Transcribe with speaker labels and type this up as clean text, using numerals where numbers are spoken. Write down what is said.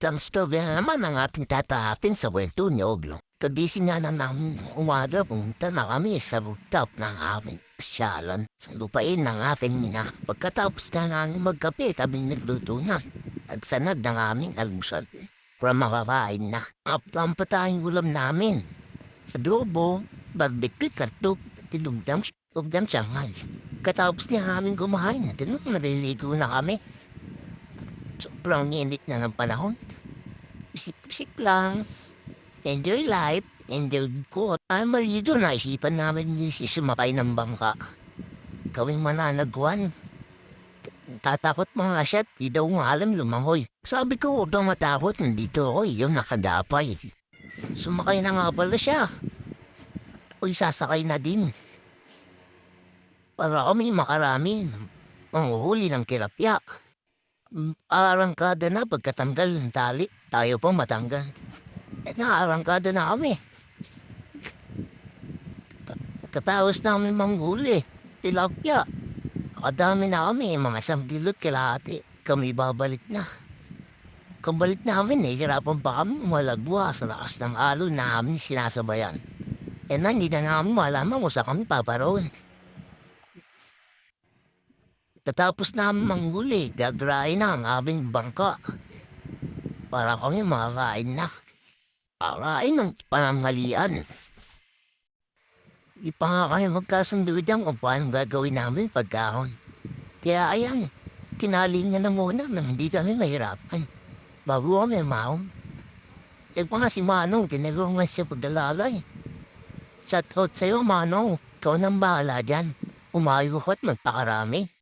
Speaker 1: Isang stove naman ang ating tatahapin sa kwento ni Oglo. Kagising nga na namin umaga, pumunta na kami sa rooftop ng aming syalan sa lupain ng ating ina. Pagkatapos na namin magkape, kami nagluto na at sanad ng aming almusal. Para makakain na. Ang patahing ulam namin. Adobo, barbecue, kartop, tinugdam siyangay. Katapos niya aming kumain, naliligo na kami. Sobrang init na ng panahon. Isip-isip lang. Enjoy life. Enjoy ko. Ay, marido, naisipan namin ni si sumakay ng bangka. Gawing mananagwan. Tatakot mga siya at di daw nga alam lumangoy. Sabi ko, huwag kang matakot. Nandito ako, yung nakadapay. Sumakay na nga pala siya. Uy, sasakay na din. Para kami makarami. Manguhuli ng kirapya. Arangkada na pagkatanggal ng tali. Tayo pa matanggal. Naarangkada na kami. Katapos namin manghuli. Tilapia. Nakadami na kami. Mga 1 kilot kalahati. Kami babalik na. Kambalik namin hirapan pa kami malagwa sa lakas ng alon na aming sinasabayan. Hindi na namin malaman kung saan kami paparoon. Tatapos namin manghuli, gagrahin na ang aming bangka. Para kami makakain na. Kakain ng pananghalian. Di pa nga kami magkasundo dyan kung paano gagawin namin pagkahon. Kaya ayan, kinalingan na muna na hindi kami mahirapan. Bago kami maong. Pa nga si Manong, tinagungan siya pagdalalay. Shout out sa'yo, Manong. Ikaw nang bahala dyan. Umayo ko at magpakarami.